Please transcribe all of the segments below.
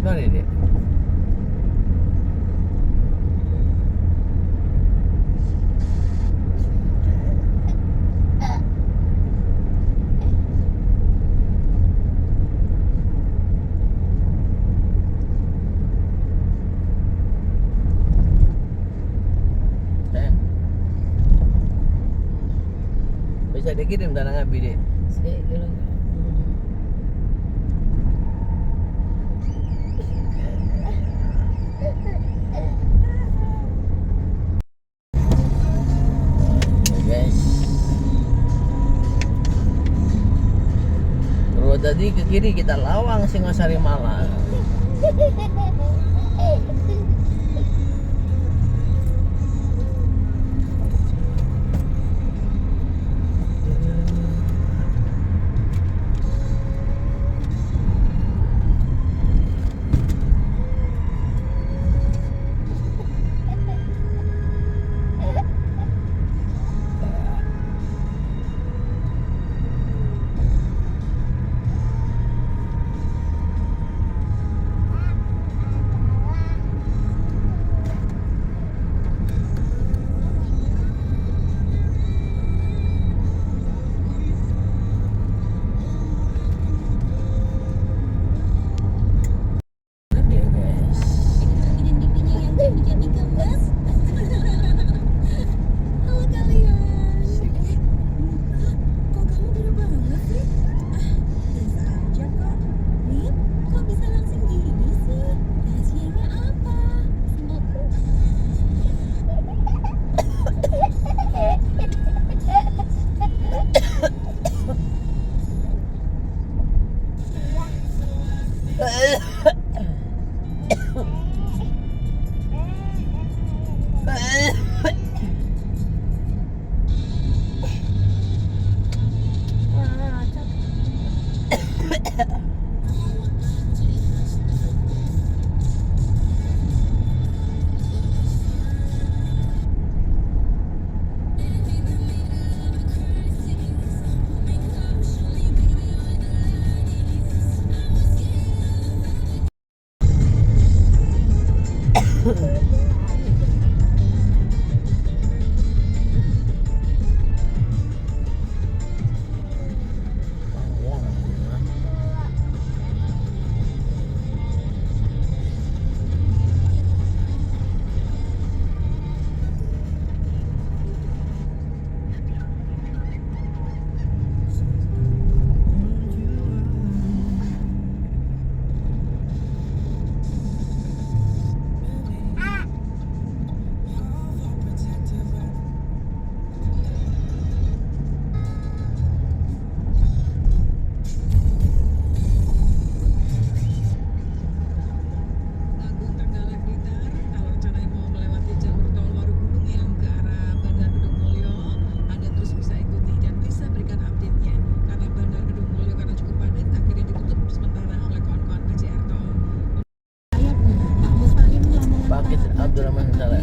mari deh. Bisa dikirim tanah ngabi deh. Saya kira Guys, tadi ke kiri kita lawang Singosari Malang.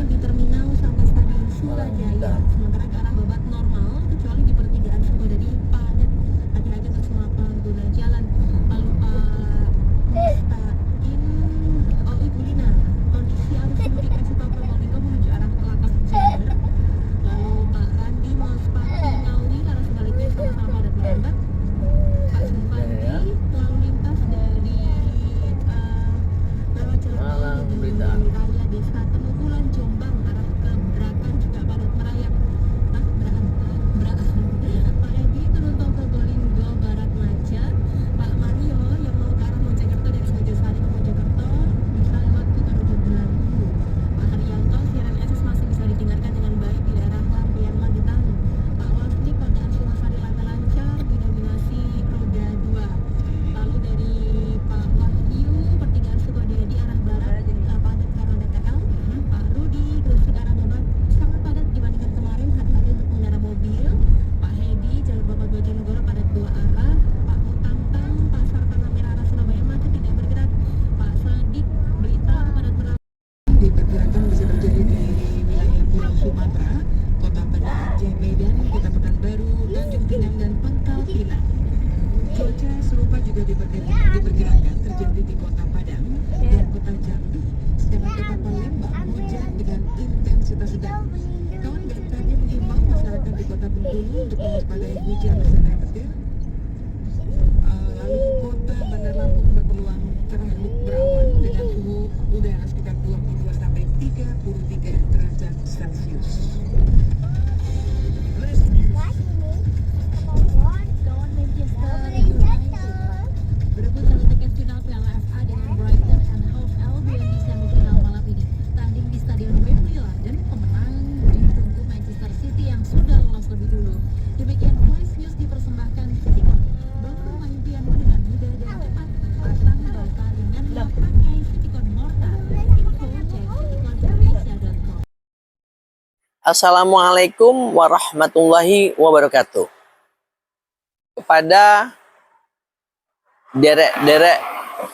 di terminal sampai stadion Surajaya. Sementara ke arah Babat normal, kecuali di pertigaan Sukodadi padat. Hati-hati untuk semua pengguna jalan. Lalu Ibu Lina, kondisi arus mudik Eksita Probolinggo menuju arah Kelakah Jember. Lalu Pak Randi mau Sepati Ngawi, arah sebaliknya sama-sama padat merambat. Pak Jumandi, lalu lintas dari lewat Cilegon menuju Raya Desa Temukulan Jombang arah ke Brakan juga padat merayap. Pak Edi turun tol Probolinggo Barat macet. Pak Mario yang mau ke arah Mojokerto dari Mojosari ke Mojokerto bisa lewat tuh menuju Belanggu. Pak Haryanto, siaran SS masih bisa didengarkan dengan baik di daerah Lampian Magetan. Pak Wasli, Kondaan Singosari lancar didominasi roda 2. Lalu dari Pak Wahyu, pertigaan Sukodadi arah barat padat karena ada TL. Pak Rudi, Gresik arah Babat sangat padat dibandingkan kemarin. Hati-hati untuk pengendara mobil. Pak Hedi, jalur Babat Bojonegoro padat 2 arah. Pak Mutantang, Pasar Tanah Merah arah Surabaya macet tidak bergerak. Pak Sadik, Blitar padat merambat. Diperkirakan bisa terjadi di wilayah Pulau Sumatera, Kota Banda Aceh, Medan, Kota Pekanbaru, Tanjung Pinang, dan Pangkal Pinang. Cuaca serupa juga diperkirakan terjadi di Kota Padang dan Kawan BMKG mengimbau masyarakat di Kota Bengkulu untuk mewaspadai hujan serta petir. Lalu Kota Bandar Lampung berpeluang cerah berawan dengan suhu udara sekitar 22 sampai 33 derajat Celcius. Kawan Manchester United berebut satu tiket final Piala FA dengan Brighton and Hove Albion di semifinal malam ini. Tanding di Stadion Wembley London, pemenang ditunggu Manchester City yang sudah lolos lebih dulu. Demikian Voice News dipersembahkan Citycon. Bangun rumah impianmu dengan mudah dan cepat. Pasang bata ringannya pakai Citycon Mortar. Info cek citiconindonesia.com. Assalamualaikum warahmatullahi wabarakatuh. Kepada derek-derek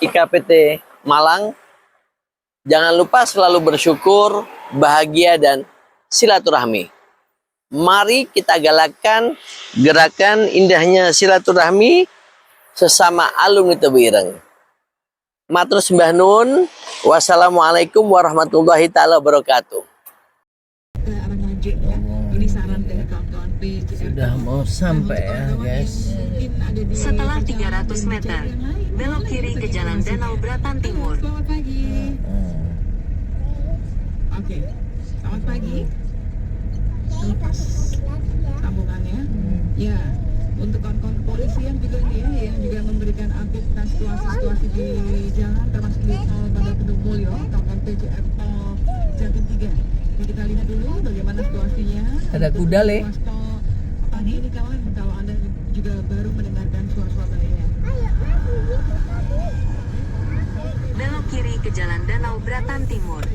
IKPT Malang, jangan lupa selalu bersyukur, bahagia, dan silaturahmi. Mari kita galakkan gerakan indahnya silaturahmi sesama alumni Tebuireng. Matur sembah nuwun. Wassalamualaikum warahmatullahi taala wabarakatuh. Ke arah Ngajek ya. Ini saran dari kawan-kawan PJR. Sudah mau sampai ya, guys. Setelah 300 meter, belok kiri ke Jalan Danau Bratan Timur. Selamat pagi. Oke, selamat pagi. Lepas sambungannya. Ya, untuk kawan-kawan kepolisian juga nih ya, yang juga memberikan update tentang situasi-situasi di jalan, termasuk di Tol Bandar Kedung Mulyo, kawan-kawan PJR Tol Jatim 3. Jadi kita lihat dulu bagaimana situasinya. Ada kuda, Le. Ruas tol pagi ini kawan, kalau Anda juga baru mendengarkan suara Surabaya. Belok kiri ke Jalan Danau Bratan Timur.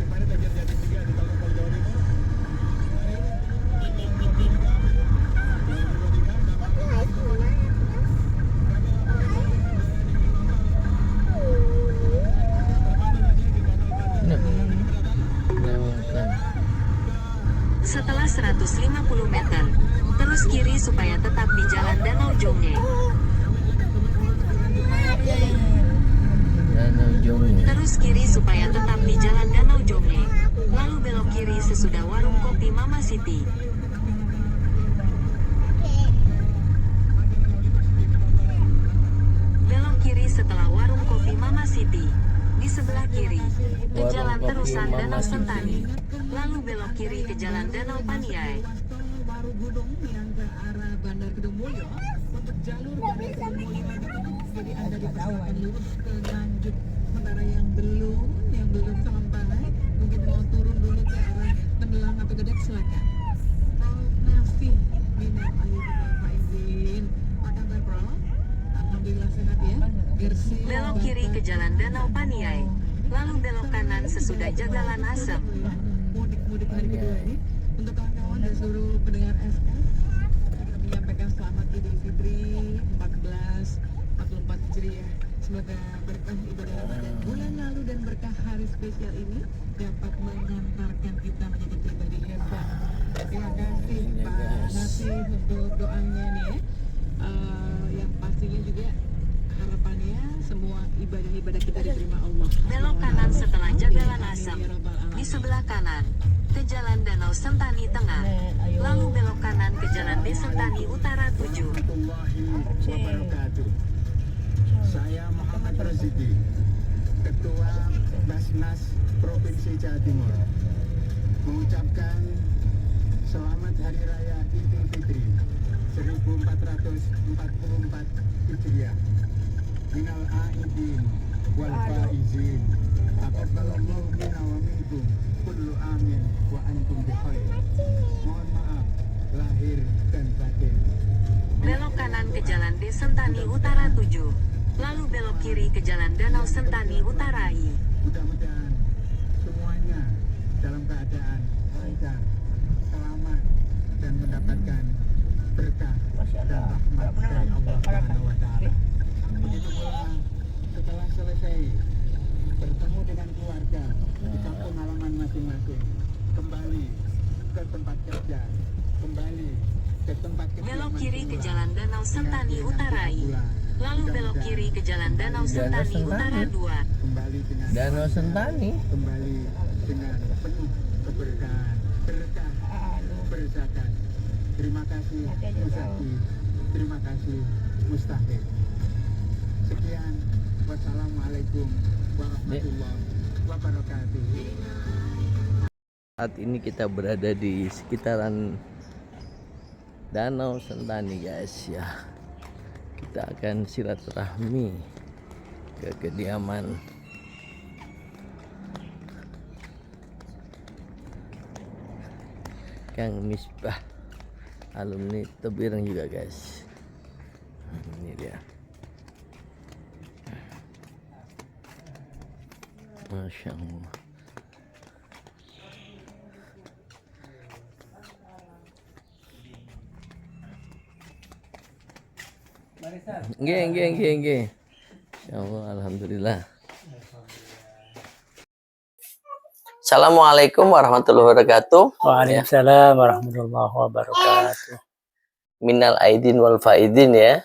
Setelah 150 meter, terus kiri supaya tetap di Jalan Danau Jonge. Danau Jonge. Terus kiri supaya tetap di Jalan Danau Jonge. Lalu belok kiri sesudah warung kopi Mama Siti. Belok kiri setelah warung kopi Mama Siti. Di sebelah kiri, ke Warung Jalan Kopi Terusan Mama Danau Siti. Sentani. Lalu belok kiri ke Jalan Danau Paniai. Ruas tol Waru Gunung yang ke arah Bandar Kedung Mulyo, untuk jalur Bandar Kedung Mulyo ditutup, jadi Anda dipersilakan lurus ke Nganjuk. Sementara yang belum sampai, mungkin mau turun dulu ke arah Tembelang atau Gedek, silakan. Prof Nafi, minal aidin wal faizin. Apa kabar, Prof? Alhamdulillah sehat ya. Gersi, Belok kiri ke Jalan Danau Paniai. Lalu belok kanan sesudah Jagalan Asem. mudik hari kedua ini. Untuk kawan-kawan dan seluruh pendengar SK, kita menyampaikan selamat Idul Fitri 1444 Hijriah. Semoga berkah ibadah Ramadan bulan lalu dan berkah hari spesial ini dapat mengantarkan kita menjadi pribadi hebat. Terima kasih Pak Nasir untuk doanya nih ya. Yang pastinya juga harapannya semua ibadah-ibadah kita diterima Allah. Belok kanan setelah Jagalan Asem. Di sebelah kanan, ke Jalan Danau Sentani Tengah. Lalu belok kanan ke Jalan Desentani Utara 7. Warahmatullahi wabarakatuh. Saya Muhammad Razidi, Ketua Basnas Provinsi Jawa Timur, mengucapkan selamat Hari Raya Idul Fitri 1444 Hijriah. Minal aidin wal faizin. Taqabbalallahu minna wa minkum kullu amin wa antum bi khair. Mohon maaf lahir dan batin. Belok kanan ke Jalan Desentani Utara 7. Lalu belok kiri ke Jalan Danau Sentani Utara I. Mudah-mudahan semuanya dalam keadaan lancar, selamat, dan mendapatkan berkah dan rahmat dari Allah Subhanahu wa Ta'ala. Begitu pula setelah selesai bertemu dengan keluarga di kampung halaman masing-masing, kembali ke tempat kerja, kembali ke tempat Belok kiri ke Jalan Danau Sentani Utara I. Lalu belok kiri ke Jalan Danau Sentani Utara 2. kembali dengan Danau Sentani. kembali dengan penuh keberkahan, berkah berzakat. Terima kasih Muzaki, terima kasih Mustahil. Sekian, wassalamualaikum warahmatullahi wabarakatuh. Saat ini kita berada di sekitaran Danau Sentani guys ya. Kita akan silaturahmi ke kediaman Kang Misbah, alumni Tebireng juga guys. Ini dia. Masya Allah. Nggih. Ya Allah, alhamdulillah. Assalamualaikum warahmatullahi wabarakatuh. Waalaikumsalam warahmatullahi wabarakatuh. Minal aidin wal faidin ya,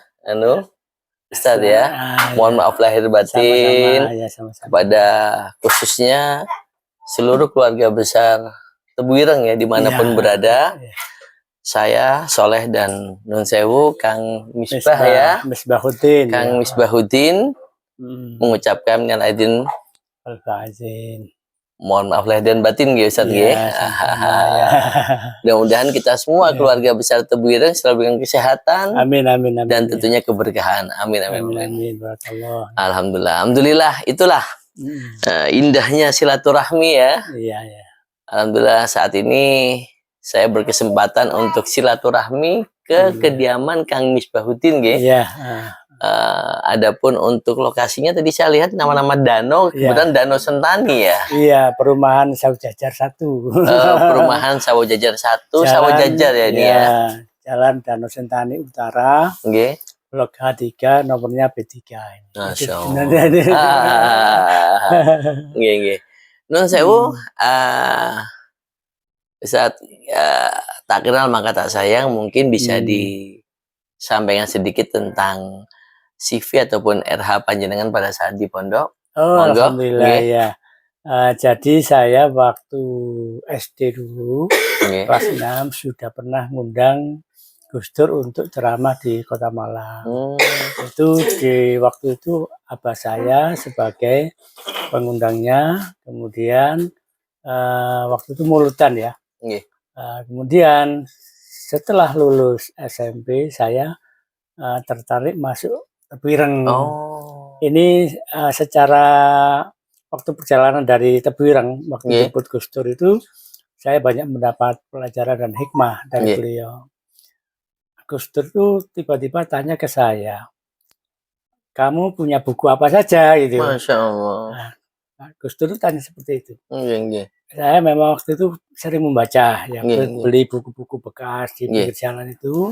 Ustaz ya. Mohon maaf lahir batin Sama-sama. kepada khususnya seluruh keluarga besar Tebuireng ya dimanapun berada. Saya Soleh dan Nun Sewu, Kang Misbah ya, Misbahuddin. Kang Misbahuddin mengucapkan minal aidin, Al-Fa'azin. mohon maaf lahir dan batin ya Ustaz ya. Sama-sama, ya. Mudah-mudahan kita semua keluarga besar Tebuireng selalu dengan kesehatan Amin. dan tentunya keberkahan. Amin. Amin. Barakallah. Alhamdulillah. Itulah indahnya silaturahmi ya. Iya. Alhamdulillah saat ini saya berkesempatan untuk silaturahmi ke kediaman Kang Misbahuddin nggih. Iya. Adapun untuk lokasinya tadi saya lihat nama-nama danau, kebetulan Danau Sentani ya. Iya, perumahan Sawo Jajar 1. Perumahan Sawo Jajar 1, Sawo Jajar ya ini ya. Jalan Danau Sentani Utara, Nggih. Blok H3, nomornya B3. Masya Itu Allah. sebenarnya. Nggih. Nun sewu, saat tak kenal maka tak sayang, mungkin bisa disampaikan sedikit tentang CV ataupun RH panjenengan pada saat di pondok. Oh, Monggo. alhamdulillah Nggih. ya. Jadi saya waktu SD dulu Nggih. kelas 6 sudah pernah ngundang Gus Dur untuk ceramah di Kota Malang. Itu di waktu itu abah saya sebagai pengundangnya, kemudian waktu itu mulutan ya. Nggih. Kemudian setelah lulus SMP saya tertarik masuk Tebuireng. Ini secara waktu perjalanan dari Tebuireng waktu jemput Gus Dur itu saya banyak mendapat pelajaran dan hikmah dari beliau. Gus Dur itu tiba-tiba tanya ke saya, kamu punya buku apa saja gitu. Masya Allah. Nah, Gus Dur itu tanya seperti itu. Nggih. Saya memang waktu itu sering membaca, ya, beli buku-buku bekas di pinggir jalan itu,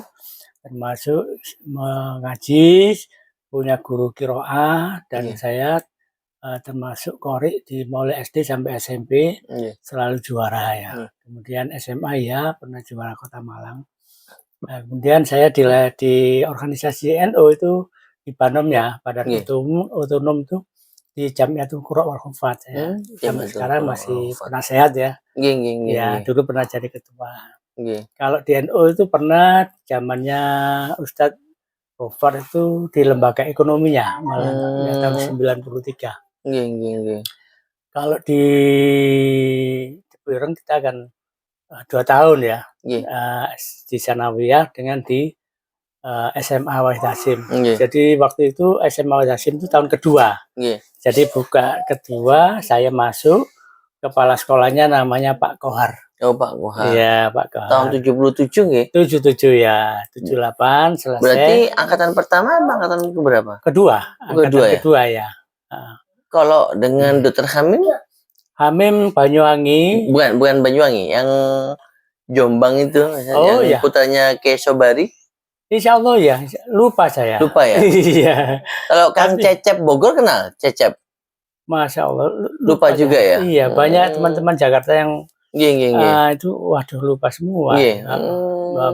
termasuk mengaji, punya guru qiraah, dan saya termasuk qori di mulai SD sampai SMP selalu juara ya. Kemudian SMA ya pernah juara Kota Malang. Nah, kemudian saya di organisasi NU itu di Banom ya, Badan Otonom itu di Jamiatul Qura wal Hufaz ya. Sampai sekarang masih penasehat ya. Ya, dulu pernah jadi ketua. Kalau di NU itu pernah zamannya Ustadz Gofar itu di lembaga ekonominya malah tahun 93. Kalau di Tebuireng kita akan 2 tahun ya. Di Sanawiyah dengan di SMA Wahid Hasim. Jadi waktu itu SMA Wahid Hasim itu tahun kedua. Jadi buka kedua saya masuk, kepala sekolahnya namanya Pak Kohar. Oh, Pak Kohar. Iya, Pak Kohar. Tahun 77 nggih? 77 ya, 78 selesai. Berarti angkatan pertama apa angkatan keberapa? Kedua, angkatan kedua ya. Kalau dengan Dr. Hamim Banyuwangi. Bukan Banyuwangi, yang Jombang itu, yang putranya Ke Sobari. Insya Allah ya, lupa saya. Lupa ya? Iya. Kalau Kang Cecep Bogor kenal? Cecep? Masya Allah. Lupa juga ya? Iya, banyak teman-teman Jakarta yang itu, waduh lupa semua.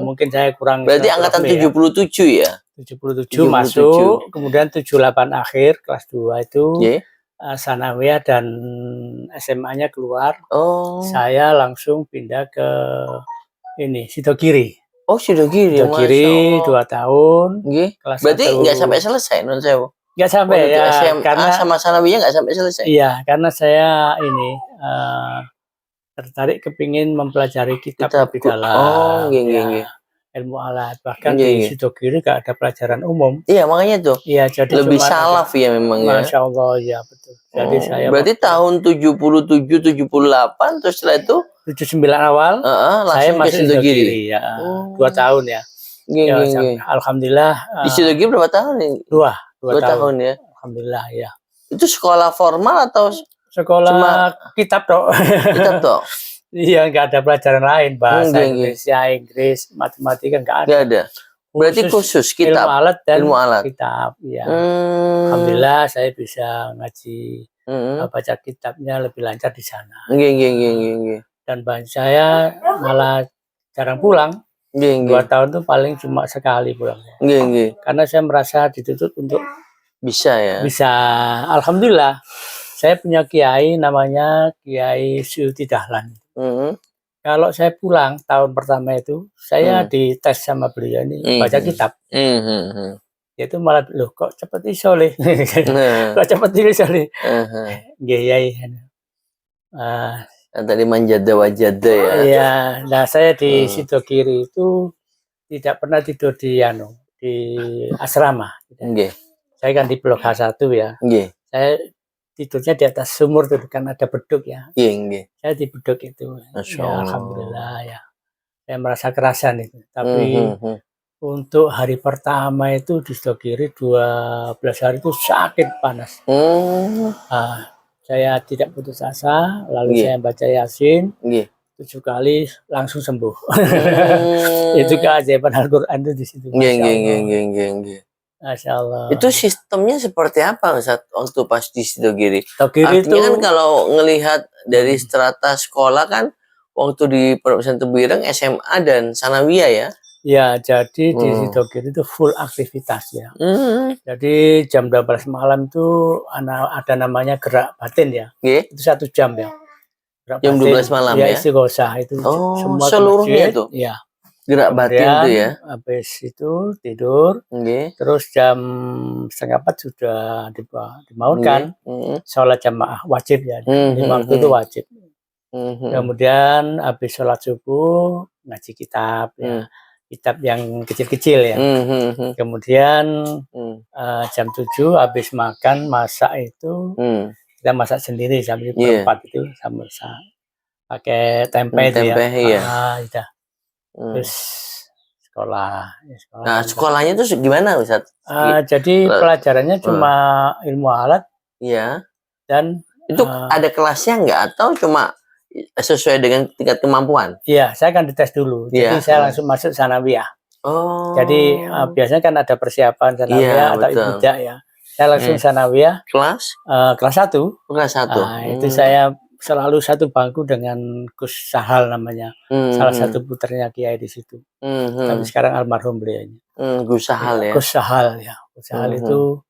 Mungkin saya kurang. Berarti angkatan 77 ya? 77 masuk, kemudian 78 akhir, kelas 2 itu. Sanawiyah dan SMA-nya keluar. Saya langsung pindah ke ini Sidogiri. Oh, Sidogiri, Sidogiri 2 tahun. Nggih. Kelas Berarti 1. nggak sampai selesai non sewu. Nggak sampai Waktu itu ya, SMA karena sama sanawiyah nggak sampai selesai. iya, karena saya ini tertarik kepingin mempelajari kitab lebih dalam. Oh, nggih. Ya, ilmu alat. Bahkan Nggih, di nggih. Sidogiri nggak ada pelajaran umum. Iya, makanya tuh. Iya, jadi Lebih cuma salaf ya memang ya. Masya Allah, ya betul. Jadi Oh, saya berarti tahun 77 78 terus setelah itu 79 awal saya langsung ke masuk Sidogiri. Sidogiri ya. Oh. 2 tahun ya. Nggih, Ya, nggih, nggih. alhamdulillah Di Sidogiri berapa tahun nih? 2 2 tahun ya. Alhamdulillah ya. Itu sekolah formal atau Sekolah Cuma- kitab toh. kitab toh? Iya, nggak ada pelajaran lain, bahasa Nggih, nggih. Indonesia, Inggris, matematika nggak ada. Nggak ada. Berarti khusus ilmu kitab. alat dan Ilmu alat. kitab. Ya. Hmm. Alhamdulillah saya bisa ngaji, Hmm. baca kitabnya lebih lancar di sana. Nggih. Dan saya malah jarang pulang. Nggih. 2 tahun tuh paling cuma sekali pulang. Nggih. Karena saya merasa dituntut untuk Bisa ya. bisa. Alhamdulillah saya punya kiai namanya Kiai Suyuti Dahlan. Hmm. Kalau saya pulang tahun pertama itu, saya dites sama beliau ini baca kitab. Hmm. Itu malah loh kok cepet iso le. Nah. Kok cepet iso le. Heeh. Nggih Yai. Tadi manjada wajada ya. Iya, nah saya di Sidogiri itu tidak pernah tidur di asrama. Nggih. Saya kan di blok H1 ya. Nggih. Saya tidurnya di atas sumur tuh kan ada beduk ya. Nggih. Saya di beduk itu. Masya Ya, Allah. alhamdulillah ya. Saya merasa kerasan itu. Tapi Hmm. untuk hari pertama itu di Sidogiri 12 hari itu sakit panas. Hmm. Saya tidak putus asa, lalu Nggih. saya baca Yasin Nggih. 7 kali langsung sembuh. Hmm. Itu keajaiban Al-Qur'an itu di situ. Masya Allah. Nggih. Masya Allah. Itu sistemnya seperti apa Ustaz waktu pas di Sidogiri? Sidogiri itu Artinya kan kalau ngelihat dari strata sekolah kan waktu di Pondok Pesantren Tebuireng SMA dan sanawiyah ya. ya jadi di Sidogiri itu full aktivitas ya. Jadi jam 12 malam itu ada namanya gerak batin ya. Nggih. Itu 1 jam ya. Gerak Jam batin, 12 malam ya? Istighosah itu Oh, semua ke seluruhnya masjid, tuh? Ya. Gerak batin Kemudian, tuh ya. habis itu tidur. Nggih. Terus jam 3:30 sudah dibangunkan. Sholat jamaah wajib ya. Di waktu itu wajib. Kemudian habis sholat subuh ngaji kitab ya. Kitab yang kecil-kecil ya. Kemudian jam 7 habis makan masak itu kita masak sendiri sambil berempat itu sama pakai tempe itu ya. Iya. Udah. Terus sekolah. Nah, sekolahnya tuh gimana Ustaz? Jadi pelajarannya cuma ilmu alat. Iya. Dan itu ada kelasnya nggak atau cuma sesuai dengan tingkat kemampuan? Iya, saya kan dites dulu. Jadi saya langsung masuk sanawiyah. Oh. Jadi biasanya kan ada persiapan sanawiyah atau ibtidah ya. Saya langsung sanawiyah. Kelas 1. Kelas 1. Itu saya selalu satu bangku dengan Gus Sahal namanya. Salah satu putranya Kiai di situ. Tapi sekarang almarhum beliaunya. Gus Sahal ya. Gus Sahal ya. Gus Sahal itu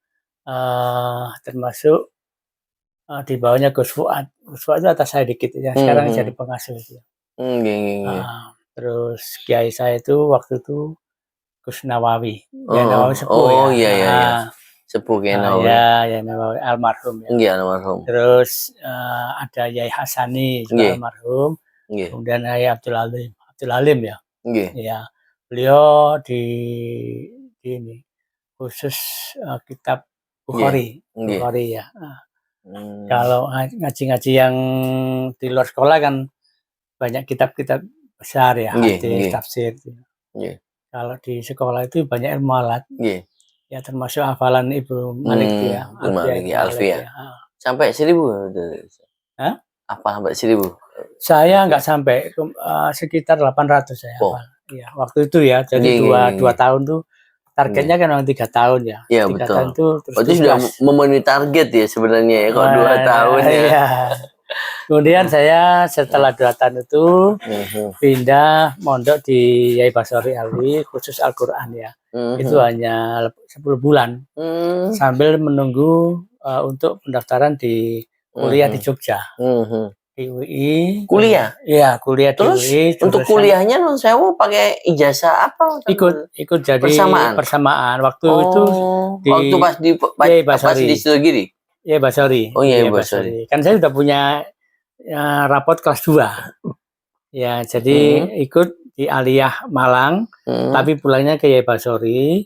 termasuk di bawahnya Gus Fuad. Gus Fuad itu atas saya dikit ya. Sekarang jadi pengasuh itu. Terus Kiai saya itu waktu itu Gus Nawawi. Ya Nawawi sepuh ya. Iya. Sepuh Kiai Nawawi. Ya Nawawi almarhum ya. Iya, almarhum. Terus ada Yai Hasani juga almarhum. Kemudian Yai Abdul Alim ya. Ya. Beliau di ini khusus kitab Bukhari ya. Kalau ngaji-ngaji yang di luar sekolah kan banyak kitab-kitab besar ya, hadis, tafsir. Kalau di sekolah itu banyak ilmu alat. Ya termasuk hafalan Ibnu Malik ya. Alfiyah. Sampai 1000? Hah? Apa sampai 1000? Saya nggak sampai, sekitar 800 saya hafal. Ya, waktu itu ya. Jadi 2 tahun tuh targetnya kan memang 3 tahun ya. Iya, 3 betul. tahun itu terus itu sudah memenuhi target ya sebenarnya ya kalau 2 tahun ya. Iya. Kemudian saya setelah 2 tahun itu pindah mondok di Yai Basori Alwi khusus Al-Qur'an ya. Itu hanya 10 bulan. Sambil menunggu untuk pendaftaran di kuliah di Jogja. di UI. Kuliah? Iya, kuliah di Terus UI. untuk jurusan- kuliahnya non sewu pakai ijazah apa? ikut jadi Persamaan? waktu itu di waktu pas di Yai pas Basori. di Sidogiri. Yai Basori. Oh, Yai Yai Basori. Kan saya sudah punya rapot kelas 2. Ya, jadi ikut di Aliyah Malang, tapi pulangnya ke Yai Basori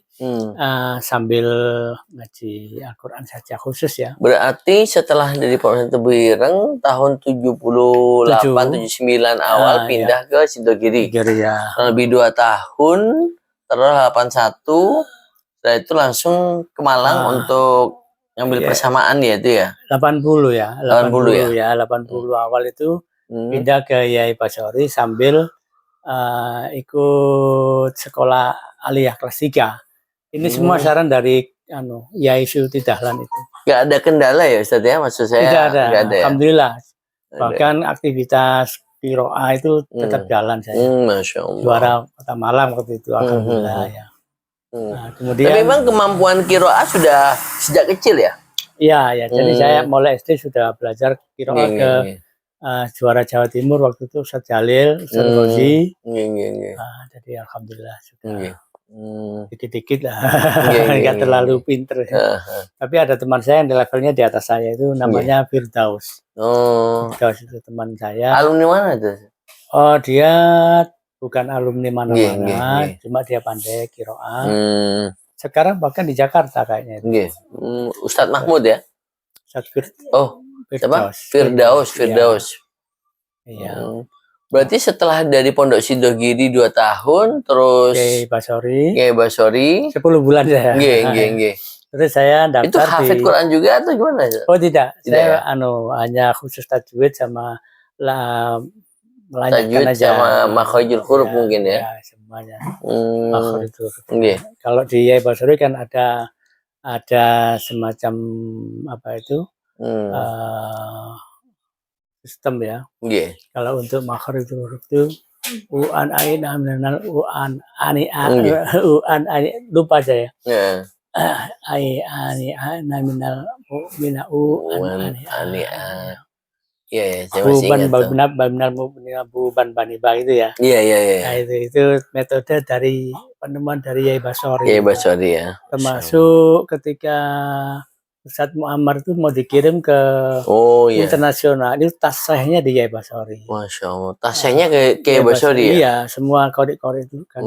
sambil ngaji Al-Quran saja khusus ya. Berarti setelah dari Pondok Tebuireng tahun 78 79 awal pindah ke Sidogiri. Ya. Lebih 2 tahun, terus 81 setelah itu langsung ke Malang untuk ngambil persamaan ya itu ya. 80 ya. 80 awal itu pindah ke Yai Basori sambil ikut sekolah aliyah kelas 3. Ini semua saran dari Yai Suyuti Dahlan itu. Gak ada kendala ya Ustaz ya, maksud saya? Tidak ada. Gak ada ya? Alhamdulillah. Bahkan aktivitas Qiraah itu tetap jalan saya. Masya Allah. Juara Kota Malang waktu itu, alhamdulillah ya. Nah, kemudian tapi memang kemampuan Qiraah sudah sejak kecil ya? Iya, jadi saya mulai SD sudah belajar Qiraah ke juara Jawa Timur waktu itu Ustaz Jalil, Ustaz Rozi. Jadi alhamdulillah sudah dikit-dikit lah, nggak terlalu pinter. Tapi ada teman saya yang di levelnya di atas saya itu namanya Firdaus. Firdaus itu teman saya. Alumni mana itu? Oh, dia bukan alumni mana-mana, cuma dia pandai Qiraah. Sekarang bahkan di Jakarta kayaknya. Ustadz Mahmud ya? Firdaus. Iya. Berarti setelah dari Pondok Sidogiri 2 tahun, terus Yai Basori 10 bulan saya. Terus saya daftar itu hafid Quran juga atau gimana? Oh tidak, saya ya? Hanya khusus tajwid sama tajwid sama makharijul huruf mungkin ya? Semuanya. Makharijul huruf. Kalau di Yai Basori kan ada semacam apa itu sistem ya. Kalau untuk makharijul huruf itu uan ain aminal uan ani lupa saya. Ai ani aminal mu'mina uan ani. Iya, saya masih ingat. Buban Baniba itu ya. Iya. Nah, itu metode dari penemuan dari Yai Basori. Yai Basori ya. Termasuk ketika Ustadz Muammar itu mau dikirim ke internasional, itu tasnya di Yai Basori. Masya Allah, tasnya ke Yai Basori ya? Iya, semua kode-kode itu kan.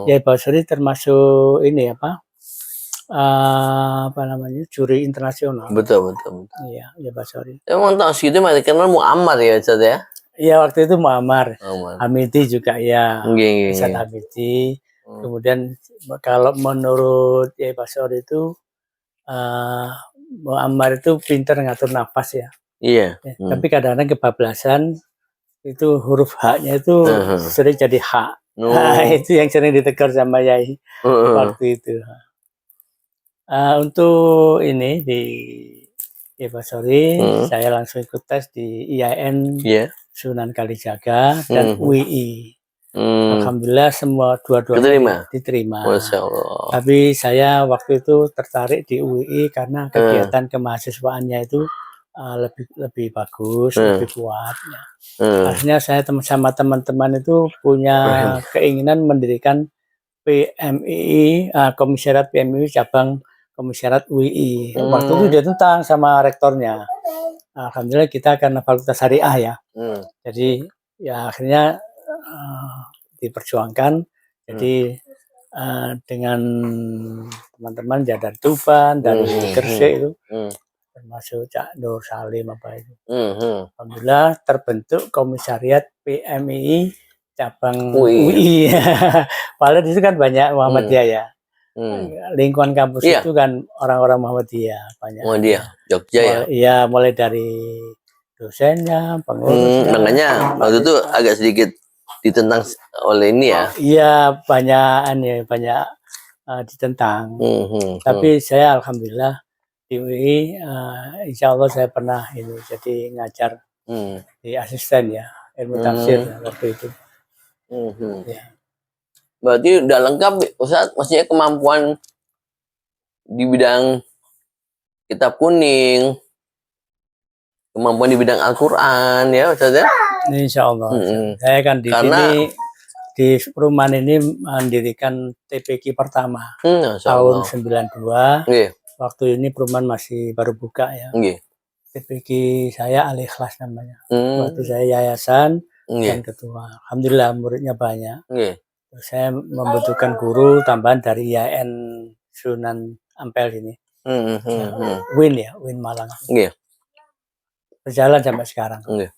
Yai Basori termasuk ini apa namanya, juri internasional. Betul. Iya, Yai Basori. Emang tahun segitu masih kenal Muammar ya Ustaz ya? Iya, waktu itu Muammar. Hamidi juga ya. Ustaz Hamidi. Kemudian kalau menurut Yai Basori itu Muammar itu pintar ngatur nafas ya. Iya. Tapi kadang-kadang kebablasan itu huruf H-nya itu sering jadi H. Nah, itu yang sering ditegur sama Yai waktu itu. Untuk ini di Yai Basori saya langsung ikut tes di IAIN Sunan Kalijaga dan UI. Alhamdulillah semua dua-duanya diterima. Masya Allah. Tapi saya waktu itu tertarik di UI karena kegiatan kemahasiswaannya itu lebih bagus, lebih kuat. Ya. Akhirnya saya sama teman-teman itu punya keinginan mendirikan PMII, Komisariat PMII cabang Komisariat UI. Waktu itu dia tentang sama rektornya. Alhamdulillah kita karena Fakultas Syariah ya. Jadi ya akhirnya diperjuangkan. Jadi dengan teman-teman dari Tuban, dari Gresik itu, termasuk Cak Nur Salim apa itu. Alhamdulillah terbentuk Komisariat PMII cabang UI. Padahal itu kan banyak Muhammadiyah ya. Lingkungan kampus itu kan orang-orang Muhammadiyah banyak. Muhammadiyah, Jogja ya. Iya, mulai dari dosennya, pengurusnya. Makanya waktu itu agak sedikit ditentang oleh ini ya. Iya, banyak ditentang. Tapi saya alhamdulillah di UI, insya Allah saya pernah ini jadi ngajar di asisten ya, ilmu tafsir waktu itu. Ya. Berarti udah lengkap Ustaz, maksudnya kemampuan di bidang kitab kuning, kemampuan di bidang Al-Quran ya Ustaz ya. Insya Allah. Mm-mm. Saya kan di Karena- sini di perumahan ini mendirikan TPQ pertama Masya tahun Allah. 92. Nggih, Waktu ini perumahan masih baru buka ya. nggih. TPQ saya Al-Ikhlas namanya. Hmm, Waktu saya yayasan nggih, dan ketua. Alhamdulillah muridnya banyak. nggih. Terus saya membutuhkan guru tambahan dari IAIN Sunan Ampel ini. Win ya, Win Malang. Nggih. Berjalan sampai sekarang. Nggih.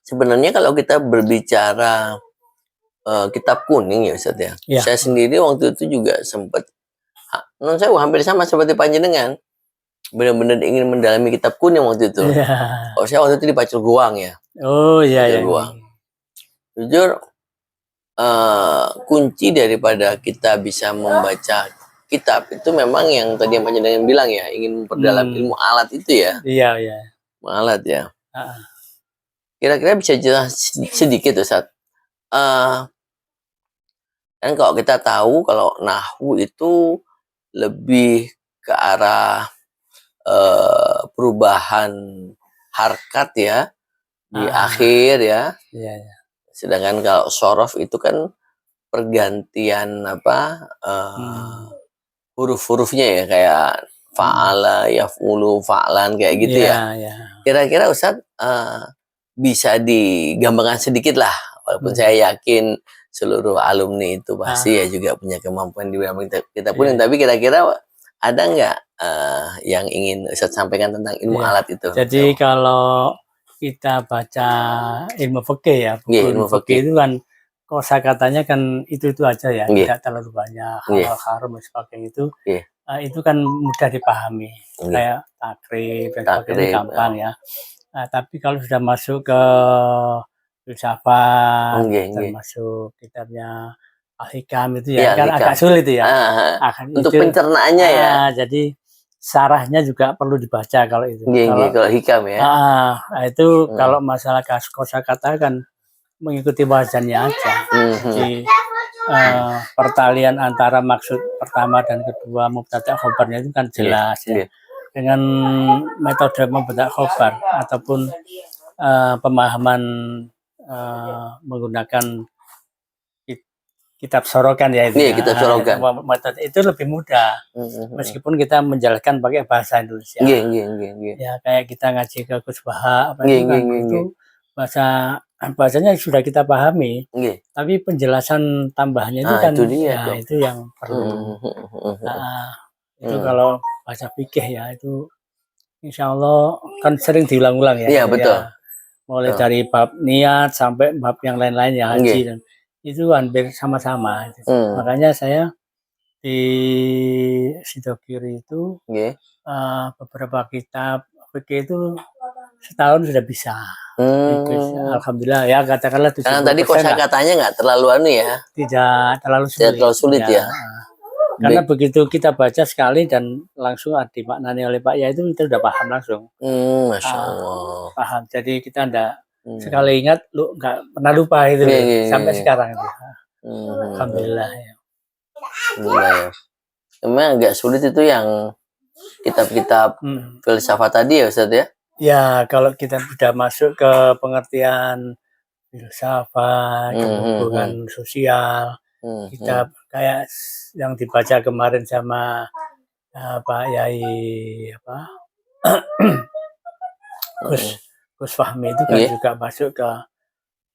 Sebenarnya kalau kita berbicara kitab kuning ya Ustaz ya. Ya. Saya sendiri waktu itu juga sempat non saya hampir sama seperti panjenengan. Benar-benar ingin mendalami kitab kuning waktu itu. Iya. Oh, saya waktu itu di Pacul Guang ya. Oh iya Pacul ya. Guang. Jujur kunci daripada kita bisa membaca kitab itu memang yang tadi yang panjenengan bilang ya, ingin memperdalam ilmu alat itu ya. Iya iya. Alat ya. Ah. Kira-kira bisa jelas sedikit Ustaz. Kan kalau kita tahu kalau nahwu itu lebih ke arah perubahan harkat ya di akhir ya. Iya iya. Sedangkan kalau sorof itu kan pergantian apa huruf-hurufnya ya, kayak fa'ala, yaf'ulu, fa'lan kayak gitu ya. Iya. Kira-kira Ustaz bisa digambarkan sedikit lah, walaupun saya yakin seluruh alumni itu pasti ya juga punya kemampuan di bidang kitab kuning, tapi kira-kira ada nggak yang ingin Ustaz sampaikan tentang ilmu alat itu? Jadi kalau kita baca ilmu fikih ya, buku ilmu fikih itu kan kosakatanya kan itu aja ya, tidak terlalu banyak, halal haram dan sebagainya itu kan mudah dipahami, kayak takrib dan sebagainya gampang ya. Nah, tapi kalau sudah masuk ke filsafat, termasuk kitabnya Al-Hikam itu ya, kan agak sulit ya. Untuk pencernaannya ya. Jadi sarahnya juga perlu dibaca kalau itu. Kalau Hikam ya. Itu kalau masalah kosakata kan mengikuti wazannya aja. Jadi pertalian antara maksud pertama dan kedua mubtada khobarnya itu kan jelas ya. Dengan metode mubtada khobar ataupun pemahaman menggunakan kitab sorokan ya itu. Kitab sorokan. Metode itu lebih mudah. Meskipun kita menjalankan pakai bahasa Indonesia. Ya kayak kita ngaji ke Gus Baha itu bahasanya sudah kita pahami. Tapi penjelasan tambahannya itu kan itu yang perlu. Itu kalau bahasa fikih ya itu insya Allah kan sering diulang-ulang ya. Iya betul. Ya, mulai dari bab niat sampai bab yang lain-lain ya haji dan itu hampir sama-sama. Makanya saya di Sidokiri itu beberapa kitab fikih itu setahun sudah bisa. Alhamdulillah ya katakanlah 70%. Karena tadi kosakatanya nggak terlalu ya. Tidak terlalu sulit. Tidak terlalu sulit ya. Karena begitu kita baca sekali dan langsung dimaknani oleh Pak ya itu kita udah paham langsung. Masya Allah. Paham. Jadi kita ndak sekali ingat lu nggak pernah lupa itu sampai sekarang itu. Alhamdulillah ya. Alhamdulillah ya. Memang agak sulit itu yang kitab-kitab filsafat tadi ya Ustaz ya. Ya kalau kita sudah masuk ke pengertian filsafat, hubungan sosial, kitab kayak yang dibaca kemarin sama Pak Yai Gus Fahmi itu kan juga masuk ke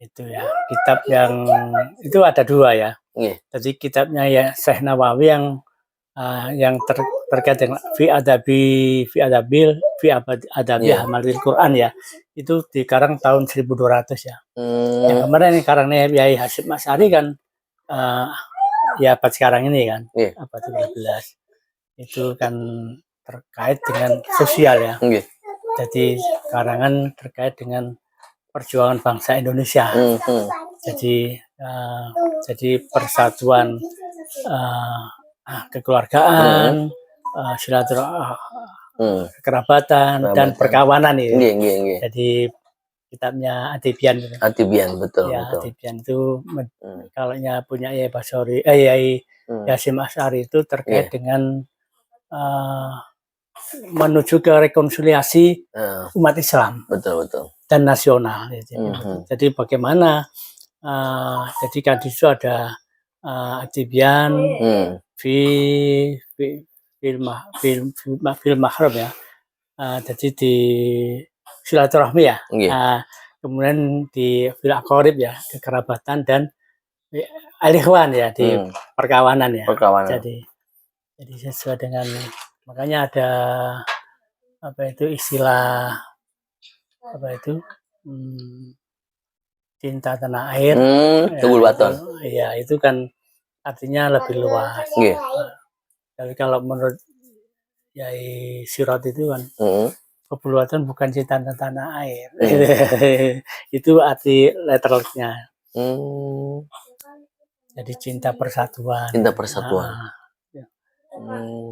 itu ya, kitab yang itu ada dua ya. Jadi kitabnya ya Syekh Nawawi yang terkait dengan fi adabi hamalil Quran ya. Itu dikarang tahun 1200 ya. Yang kemarin ini karangnya Yai Hasyim Asy'ari kan ya abad sekarang ini kan, abad 13. Itu kan terkait dengan sosial ya. Jadi karangan terkait dengan perjuangan bangsa Indonesia. Jadi persatuan kekeluargaan, silaturahmi, kekerabatan dan perkawanan itu. Jadi kitabnya Atibian. Atibian betul. Ya, Atibian itu kalau punya Yai Basori, Yai Hasyim Asy'ari itu terkait dengan menuju ke rekonsiliasi Eh, umat Islam betul betul. dan nasional. Gitu. Mhm. Jadi bagaimana? Jadi kan di situ ada Atibian, fi film mahram ya. Jadi di silaturahmi ya. Iya. Kemudian di fil aqarib ya, kekerabatan dan al-ikhwan ya di perkawanan ya. Perkawanan. Jadi sesuai dengan makanya ada apa itu istilah apa itu cinta tanah air. Tubul Waton. Iya, itu kan artinya lebih luas. Iya. Tapi kalau menurut Yai Sirot itu kan Kebulwatan bukan cinta tanah air. Itu arti letternya. Jadi cinta persatuan. Cinta persatuan.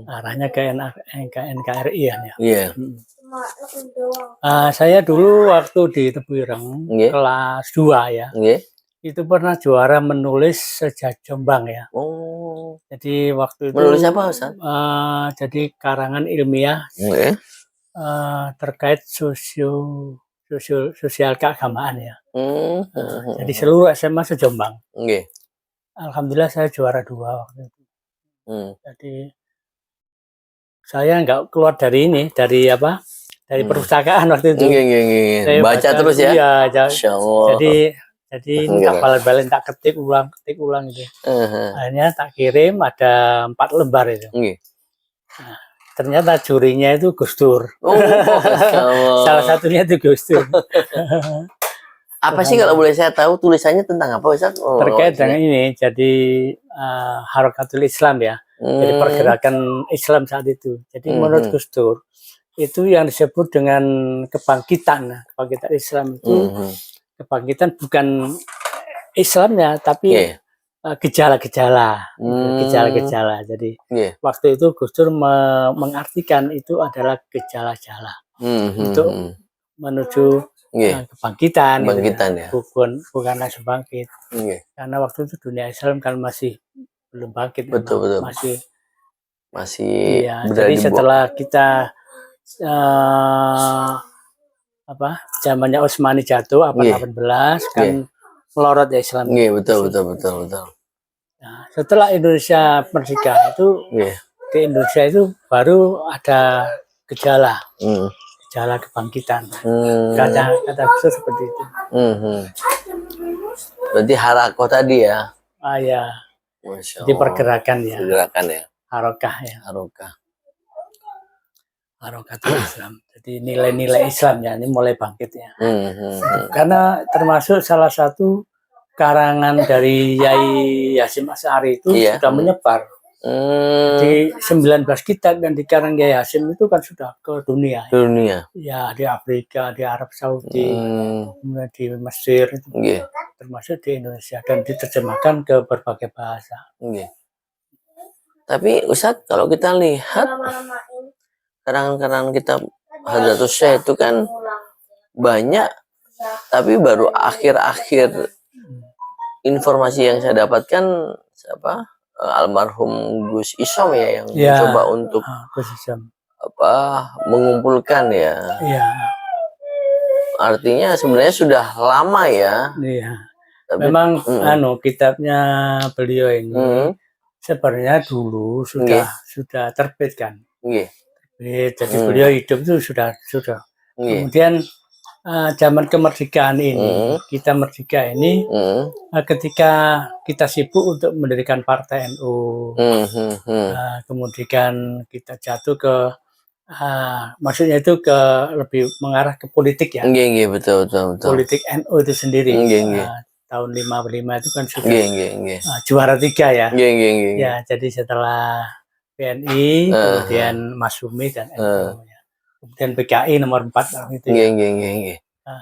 Arahnya ke NKRI ya. Iya. Saya dulu waktu di Tebuireng kelas 2 ya. Itu pernah juara menulis Sejak Jombang ya. Jadi waktu itu menulis apa, Ustaz? Jadi karangan ilmiah terkait sosial keagamaan ya. Jadi seluruh SMA se-Jombang. Alhamdulillah saya juara 2 waktu itu. Jadi saya nggak keluar dari ini, dari apa? Dari perpustakaan waktu itu. Saya baca terus ya. Iya, Insyaallah. Jadi ini tak balen tak ketik ulang gitu. Akhirnya tak kirim ada 4 lembar itu. Nah, ternyata jurinya itu Gus Dur. Salah satunya itu Gus Dur. Apa sih kalau boleh saya tahu tulisannya tentang apa, Ustaz? Terkait dengan ini, jadi Harakatul Islam ya. Jadi pergerakan Islam saat itu. Jadi menurut Gus Dur itu yang disebut dengan kebangkitan Islam itu kebangkitan bukan Islamnya tapi gejala-gejala. Jadi waktu itu Gus Dur mengartikan itu adalah gejala-gejala untuk menuju kebangkitan ya. Bukan langsung bangkit. Karena waktu itu dunia Islam kan masih belum bangkit. Betul. Masih iya, jadi setelah kita zamannya Utsmani jatuh 18 kan melorot ya Islam. Betul. Nah, setelah Indonesia merdeka itu di Indonesia itu baru ada gejala kebangkitan. Kata khusus seperti itu. Berarti harakoh tadi ya. Ya. Masya Jadi pergerakan ya. Harokah ya. Harokatul Islam. Jadi nilai-nilai Islam ya ini mulai bangkit ya. Karena termasuk salah satu karangan dari Yai Hasyim Asy'ari itu sudah menyebar. Di 19 kitab yang dikarang Yai Hasyim itu kan sudah ke dunia. Ya, di Afrika, di Arab Saudi, kemudian di Mesir itu. Termasuk di Indonesia dan diterjemahkan ke berbagai bahasa. Tapi Ustadz kalau kita lihat karangan-karangan kitab Hadratus Syekh itu kan banyak, tapi baru akhir-akhir informasi yang saya dapatkan almarhum Gus Isom ya yang mencoba untuk mengumpulkan ya. Artinya sebenarnya sudah lama ya. Tapi, memang kitabnya beliau ini sebenarnya dulu sudah terbit kan. Jadi beliau hidup itu sudah. Kemudian zaman kemerdekaan ini, kita merdeka ini, ketika kita sibuk untuk mendirikan Partai NU, kemudian kita jatuh ke, maksudnya itu ke lebih mengarah ke politik ya. Betul. Politik NU itu sendiri. Tahun 55 itu kan sudah juara 3 ya. Ya, jadi setelah PNI, kemudian Masyumi dan NU. Kemudian PKI nomor 4 itu.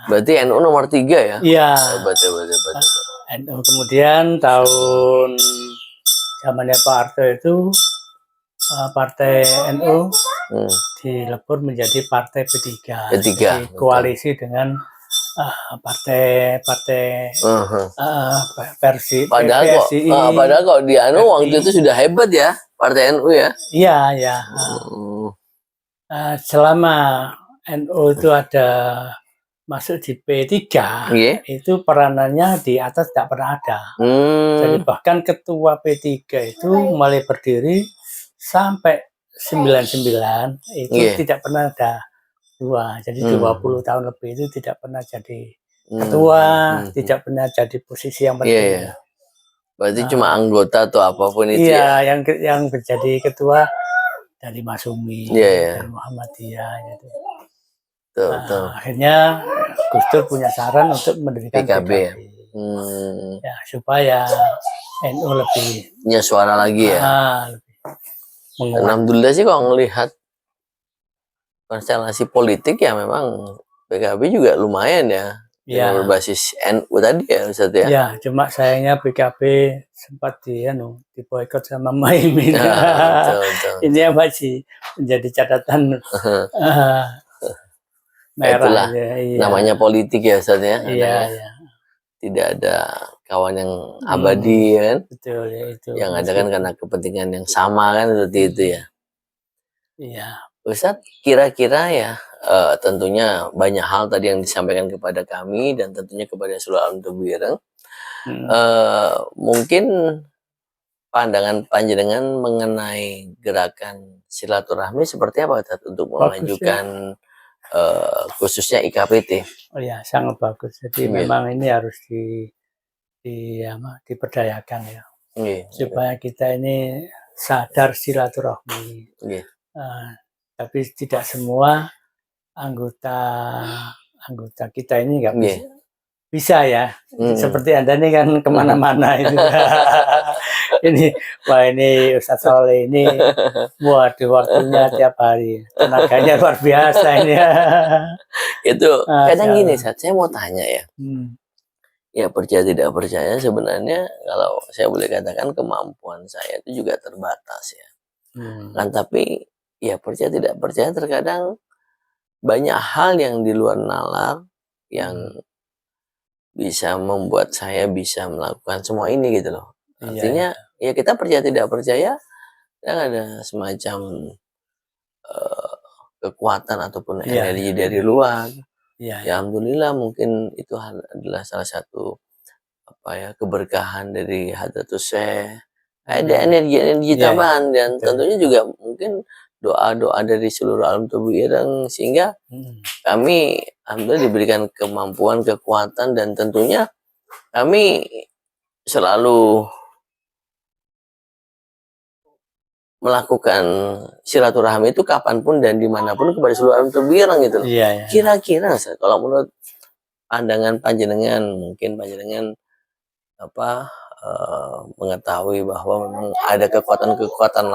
Berarti NU nomor 3 ya? Iya. Betul. NU kemudian tahun zamannya Pak Harto itu Partai NU dilebur menjadi Partai P3. Jadi koalisi dengan partai versi padahal kok di waktu itu sudah hebat ya Partai NU ya. Iya. Selama NU itu ada masuk di P3, Nggih. itu peranannya di atas tidak pernah ada. Jadi Hmm. bahkan ketua P3 itu mulai berdiri sampai 99 itu Nggih. tidak pernah ada dua. Jadi Hmm. 20 tahun lebih itu tidak pernah jadi Hmm. ketua, Hmm. tidak pernah jadi posisi yang Iya, penting. iya. Berarti cuma anggota atau apapun itu ya. Iya, yang menjadi ketua dari Masumi, Iya, iya. dari Muhammadiyah gitu. Betul, betul. Akhirnya Gus Dur punya saran untuk mendirikan PKB ya. PKB. Hmm. Ya, supaya NU lebih Punya suara lagi ya. lebih menguat. Alhamdulillah sih kalau ngelihat konstelasi politik ya memang PKB juga lumayan ya. Ya. Yang berbasis NU tadi ya Ustaz ya. Ya, cuma sayangnya PKB sempat diboikot sama Muhaimin. Ya, betul, betul. Ini yang masih menjadi catatan merah. Itulah Ya, iya. namanya politik ya Ustaz ya. Iya, Kadang iya. tidak ada kawan yang abadi kan. Betul ya itu. Yang ada kan karena kepentingan yang sama kan seperti itu ya. Iya. Ustadz, kira-kira ya tentunya banyak hal tadi yang disampaikan kepada kami dan tentunya kepada seluruh alam Tebuireng. Mungkin pandangan panjenengan mengenai gerakan silaturahmi seperti apa Ustadz untuk memajukan khususnya IKPT? Oh ya, sangat bagus. Jadi memang ini harus diperdayakan ya. Supaya kita ini sadar silaturahmi. Tapi tidak semua anggota kita ini nggak bisa ya. Seperti Anda ini kan kemana-mana itu. ini Ustadz Soleh ini waduh waktunya tiap hari, tenaganya luar biasa ini. Itu kadang gini saya mau tanya ya. Ya percaya tidak percaya sebenarnya kalau saya boleh katakan kemampuan saya itu juga terbatas ya. Kan tapi ya percaya tidak percaya terkadang banyak hal yang di luar nalar yang bisa membuat saya bisa melakukan semua ini gitu loh. Artinya ya kita percaya tidak percaya yang ada semacam kekuatan ataupun energi dari luar. Ya alhamdulillah mungkin itu adalah salah satu keberkahan dari Hadratus Syekh. Ada energi tambahan dan tentunya juga mungkin doa-doa dari seluruh alam Tebuireng sehingga kami alhamdulillah diberikan kemampuan, kekuatan dan tentunya kami selalu melakukan silaturahmi itu kapanpun dan dimanapun kepada seluruh alam Tebuireng gitu. Kira-kira kalau menurut pandangan panjenengan mungkin panjenengan mengetahui bahwa memang ada kekuatan-kekuatan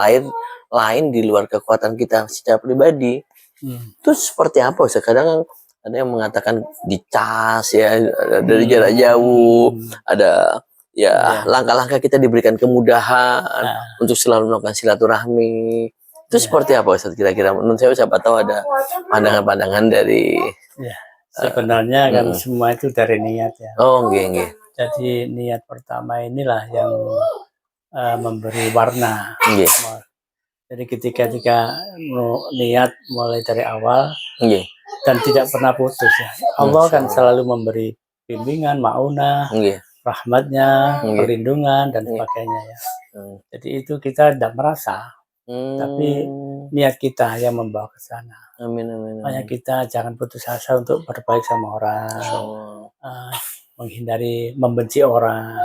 lain di luar kekuatan kita secara pribadi. Itu seperti apa? Kadang ada yang mengatakan dicas ya dari jarak jauh, ada langkah-langkah kita diberikan kemudahan untuk selalu melakukan silaturahmi. Itu seperti apa Ustaz kira-kira? Menurut saya siapa tahu ada pandangan-pandangan dari sebenarnya kan semua itu dari niat ya. Oh, nggih. Jadi niat pertama inilah yang memberi warna. Jadi ketika niat mulai dari awal dan tidak pernah putus ya. Allah kan selalu memberi bimbingan, maunah, rahmatnya, perlindungan dan sebagainya ya. Jadi itu kita tidak merasa, tapi niat kita yang membawa ke sana. Amin. Makanya kita jangan putus asa untuk berbaik sama orang. Menghindari membenci orang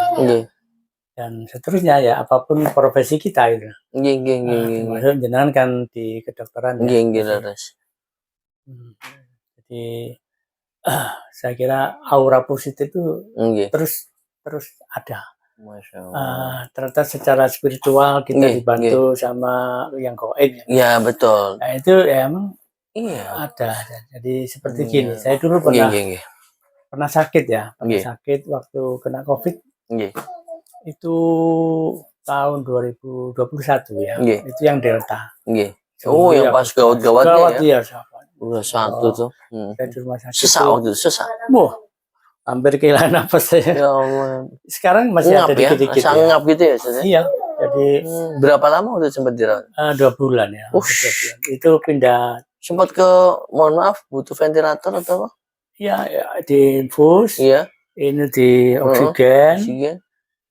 dan seterusnya ya, apapun profesi kita itu. Termasuk jenengan kan di kedokteran ya. Jadi saya kira aura positif itu terus ada. Masya Allah. Ternyata secara spiritual kita dibantu sama yang gaib. Iya betul. Nah itu ya emang ada. Jadi seperti gini, saya dulu pernah sakit ya, sakit waktu kena COVID. Itu tahun 2021 ya. Itu yang Delta. Oh, yang pas gawat-gawatnya ya. Udah satu tuh. Saya di rumah sakit. Sesak waktu itu, sesak. Hampir kehilangan napas saya. Ya Allah. Sekarang masih ada dikit-dikit. Ngap gitu ya? Iya. Jadi berapa lama waktu sempat dirawat? 2 bulan ya. 2 bulan. Itu pindah sempat mohon maaf, butuh ventilator atau apa? Ya, diinfus, Iya, ini di oksigen, oksigen.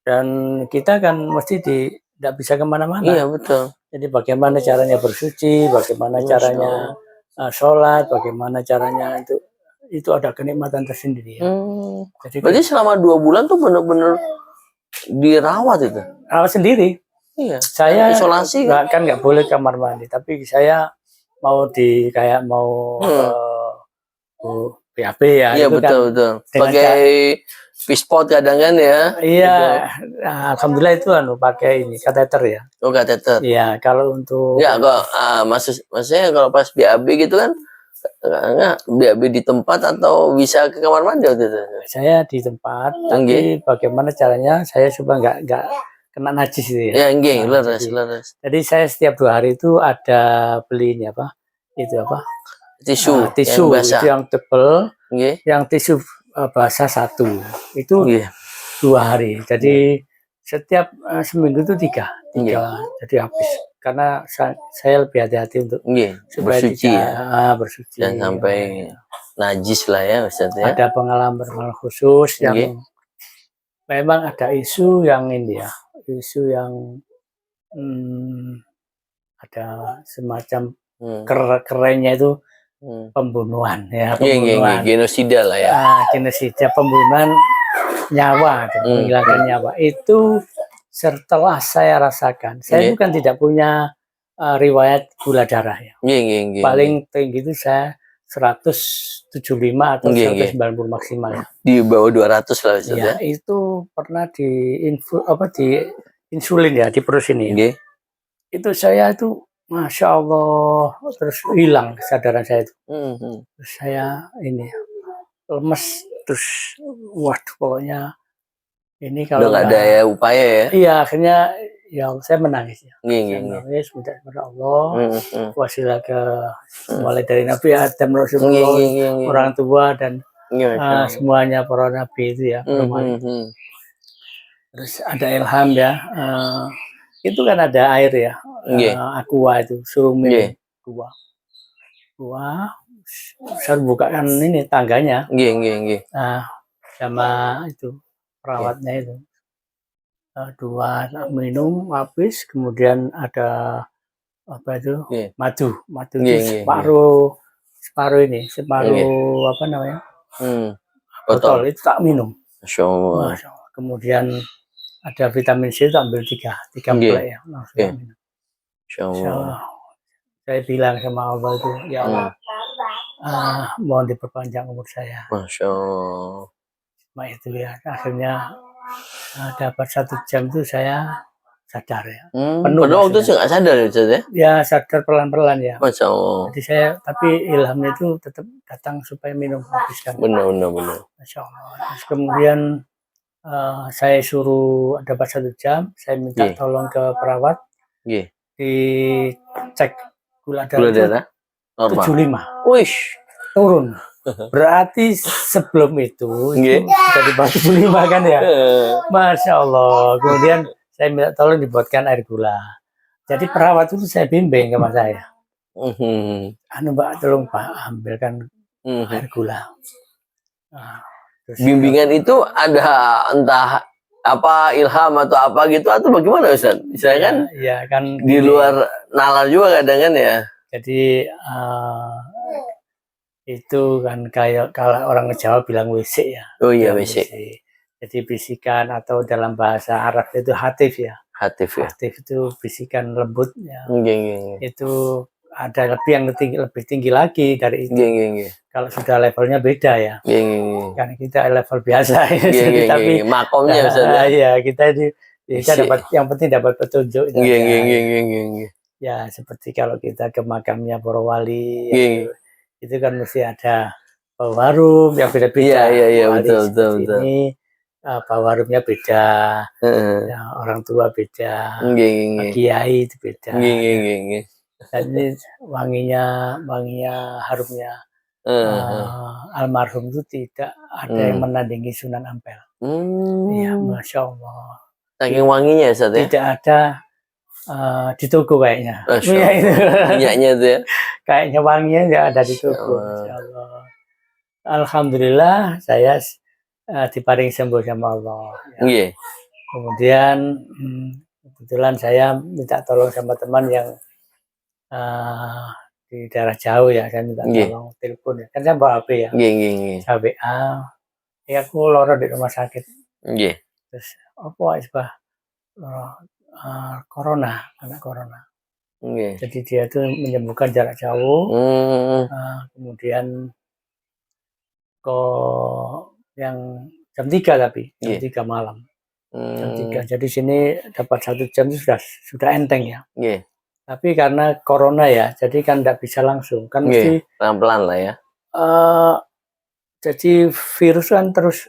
dan kita kan mesti tidak bisa kemana-mana. Iya, betul. Jadi bagaimana caranya bersuci, bagaimana Masya caranya Allah. sholat, bagaimana caranya itu ada kenikmatan tersendiri ya. Jadi Berarti selama 2 bulan tuh bener-bener dirawat itu? rawat sendiri. Iya. Saya Isolasi kan? nggak boleh kamar mandi, tapi saya mau kayak mau PAP ya. Iya, itu betul, kan betul. dengan Pakai pispot kadang kan ya? Iya, alhamdulillah itu pakai ini kateter ya. Oh, kateter. Iya, kalau untuk Ya, kok maksudnya kalau pas BAB gitu kan, enggak BAB di tempat atau bisa ke kamar mandi waktu itu? saya di tempat, tapi bagaimana caranya saya supaya nggak kena najis itu ya. Ya, enggak, Nah, leres. jadi saya setiap 2 hari itu ada beli ini apa? Itu apa? Tisu, Tisu yang basah. itu yang tebel, Nggih. yang tisu basah 1. Itu Nggih. 2 hari. Jadi setiap seminggu itu 3. Nggih. Jadi habis. Karena saya lebih hati-hati untuk Nggih, supaya bersuci ya. bersuci. Dan sampai najis lah ya Ustaz ya. Ada pengalaman khusus yang Nggih. memang ada isu yang ini ya, isu yang ada semacam kerennya itu pembunuhan ya, pembunuhan. Genosida lah ya. Genosida, pembunuhan nyawa, menghilangkan nyawa. Itu setelah saya rasakan, saya bukan tidak punya riwayat gula darah ya. Paling tinggi itu saya 175 atau 190 maksimal ya. Di bawah 200 lah Ustaz ya. Itu pernah di insulin ya di perut sini ya. Itu saya itu Masya Allah terus hilang kesadaran saya itu. Terus saya ini lemes, terus waduh pokoknya ini kalau udah nggak ada ya upaya ya. Iya, akhirnya ya saya menangis ya. Menangis minta kepada Allah wasilah ke mulai dari Nabi Adam, Rasulullah, orang tua dan semuanya para nabi itu ya. Terus ada ilham ya. Itu kan ada air ya. Aqua itu suruh minum aqua. Saya bukakan ini tangganya. Sama itu perawatnya itu. 2 minum habis, kemudian ada apa itu madu itu separuh ini apa namanya botol itu tak minum. Masya Allah. Kemudian ada vitamin C itu ambil 3 plek ya langsung minum. Masya Allah. Saya bilang sama Allah itu, ya Allah mohon diperpanjang umur saya. Masya Allah. Itu ya akhirnya dapat 1 jam itu saya sadar ya. Padahal waktu itu nggak sadar ya Ustaz ya? Ya sadar pelan-pelan ya. Masya Allah. Jadi tapi ilhamnya itu tetap datang supaya minum habiskan. Benar. Masya Allah. Terus kemudian saya suruh dapat 1 jam, saya minta tolong ke perawat, dicek gula darah 75. Wih, turun. Berarti sebelum itu dari 45 kan ya. Masya Allah. Kemudian saya minta tolong dibuatkan air gula. Jadi perawat itu saya bimbing sama saya. Mbak, tolong Pak ambilkan air gula. Bimbingan itu ada entah apa ilham atau apa gitu atau bagaimana Ustaz? Misalnya kan di luar nalar juga kadang kan ya. Jadi itu kan kayak kalau orang Jawa bilang WC ya. Oh iya WC. Jadi bisikan atau dalam bahasa Arab itu hatif ya. Hatif itu bisikan lembut ya. Itu ada yang lebih tinggi lagi dari itu. Kalau sudah levelnya beda ya. Karena kita level biasa ya. Tapi makomnya Ustaz. Iya, kita dapat yang penting dapat petunjuk. Ya seperti kalau kita ke makamnya para wali. Itu kan mesti ada pawarum yang beda-beda. Iya, betul. Ini pawarumnya beda, ya, orang tua beda, kiai itu beda. Dan ini wanginya, harumnya almarhum itu tidak ada yang menandingi Sunan Ampel. Iya, Masya Allah. Saking wanginya Ustaz ya? Tidak ada di toko kayaknya. Minyaknya itu ya. kayaknya wanginya nggak ada di tubuh. Allah. Masya Allah. Alhamdulillah saya diparingi sembuh sama Allah. Ya. Nggih. Kemudian kebetulan saya minta tolong sama teman yang di daerah jauh ya, saya minta Nggih. tolong telepon ya. Kan saya bawa HP ya. Nggih, nggih, nggih. Saya WA, ya aku loro di rumah sakit. Nggih. Terus apa isbah corona, anak corona. Nggih. Jadi dia itu menyembuhkan jarak jauh. Kemudian kok yang jam 3 tapi jam Nggih. 3 malam. Jam 3. Jadi sini dapat 1 jam itu sudah enteng ya. Nggih. Tapi karena corona ya, jadi kan tidak bisa langsung. Kan mesti pelan-pelan lah ya. jadi virus kan terus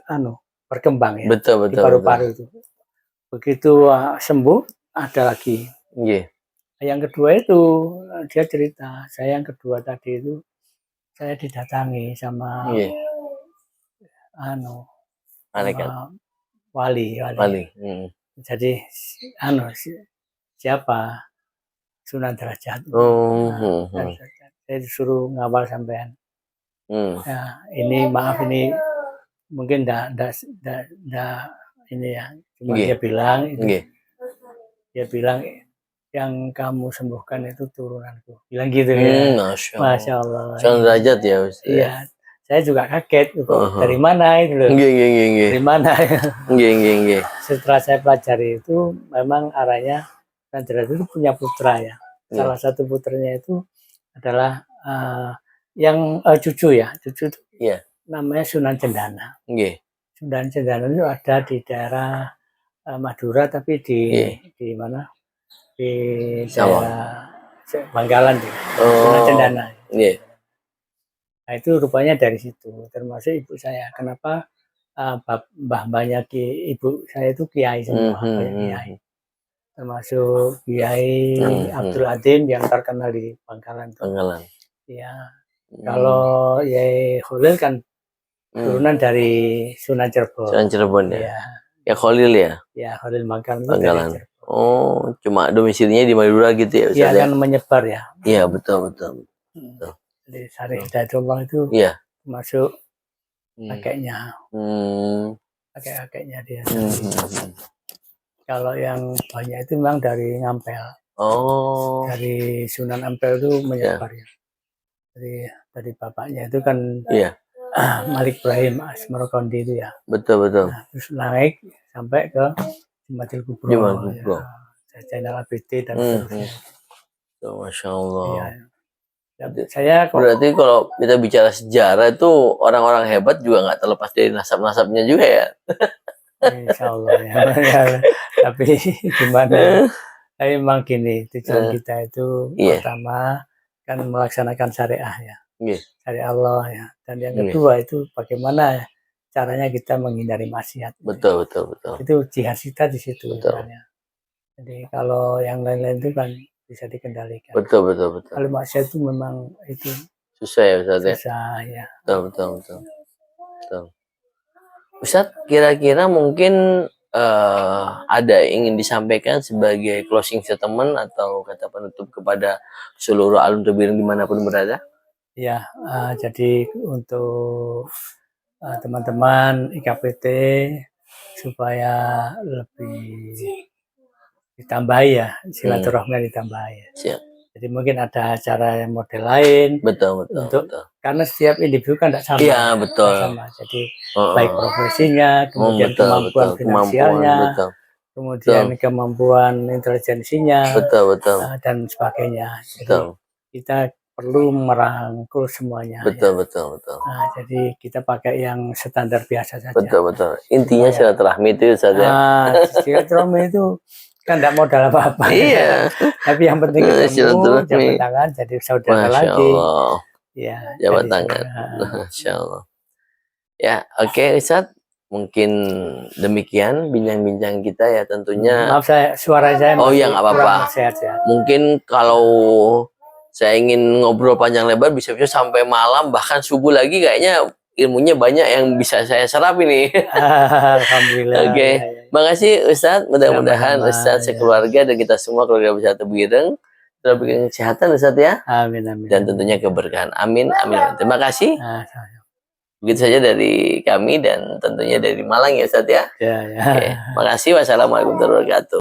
berkembang ya. Betul, Di betul. paru-paru itu. Begitu sembuh ada lagi. Nggih. Yang kedua itu dia cerita, saya yang kedua tadi itu saya didatangi sama Nggih. sama wali. Jadi siapa? Sunan Derajat. Saya disuruh ngawal sampean. Ya, ini maaf ini mungkin enggak ini ya. Cuma dia bilang itu. Dia bilang yang kamu sembuhkan itu turunanku. Bilang gitu ya. Masya Allah. Sunan Derajat ya, Ustaz. Iya. Saya juga kaget dari mana itu loh. Dari mana? Nggih. Setelah saya pelajari itu memang arahnya Sunan Derajat itu punya putra ya. Salah satu putranya itu adalah yang cucu ya. Cucu itu namanya Sunan Cendana. Sunan Cendana itu ada di daerah Madura tapi di mana? Di daerah Bangkalan tuh. Sunan Cendana. Nah itu rupanya dari situ. Termasuk ibu saya. Kenapa mbah-mbahnya ibu saya itu kiai semua. Kiai. Termasuk Kiai Abdul Adim yang terkenal di Bangkalan. Ya. Kalau Yai Khalil kan turunan dari Sunan Cirebon. Sunan Cirebon ya. Ya Khalil ya. Ya Khalil Bangkalan. Oh, cuma domisilinya di Madura gitu ya Ustaz. Iya kan menyebar ya. Iya betul. Di Sarih Hidayatullah itu masuk kakeknya. Kakeknya dia. Kalau yang banyak itu memang dari Ngampel. Dari Sunan Ampel itu menyebar ya. Dari bapaknya itu kan Malik Ibrahim Asmarokondi itu ya. Betul. Nah, terus naik sampai ke Jumatil Kubro. Zainal Abidin dan seterusnya. Masya Allah. Saya berarti kalau kita bicara sejarah itu orang-orang hebat juga nggak terlepas dari nasab-nasabnya juga ya. Insya Allah ya. Tapi gimana? Tapi memang gini, tujuan kita itu pertama kan melaksanakan syariah ya. Syariah Allah ya. Dan yang kedua itu bagaimana caranya kita menghindari maksiat. Betul. Itu jihad kita di situ. Jadi kalau yang lain-lain itu kan bisa dikendalikan. Betul. Kalau maksiat itu memang itu susah ya Ustaz ya. Susah ya. Betul. Ustaz, kira-kira mungkin ada yang ingin disampaikan sebagai closing statement atau kata penutup kepada seluruh alum Terbireng dimanapun berada? Ya, jadi untuk teman-teman IKPT supaya lebih ditambahi ya, silaturahmi ditambahi. Siap. Jadi mungkin ada acara yang model lain. Betul. Karena setiap individu kan tidak sama. Iya, betul. Sama. Jadi baik profesinya, kemudian kemampuan finansialnya, kemudian kemampuan intelijensinya, dan sebagainya. Jadi kita perlu merangkul semuanya. Betul. Nah, jadi kita pakai yang standar biasa saja. Betul. Intinya silaturahmi itu saja. Silaturahmi itu kan tidak modal apa-apa. Iya. Tapi yang penting ketemu, jabat tangan, jadi saudara lagi. Ya, jabat tangan. Masya Allah. Ya, oke Ustaz. Mungkin demikian bincang-bincang kita ya tentunya. Maaf suara saya. Oh ya nggak apa-apa. Mungkin kalau saya ingin ngobrol panjang lebar bisa-bisa sampai malam bahkan subuh lagi kayaknya ilmunya banyak yang bisa saya serap ini. Alhamdulillah. Makasih Ustaz, mudah-mudahan Ustaz sekeluarga dan kita semua keluarga besar Terbireng Terus berikan kesehatan Ustaz ya. Amin, amin. Dan tentunya keberkahan. Amin, amin. Terima kasih. Nah, Begitu saja dari kami dan tentunya dari Malang ya Ustaz ya. ya, ya. Oke, makasih. Wassalamualaikum warahmatullahi wabarakatuh.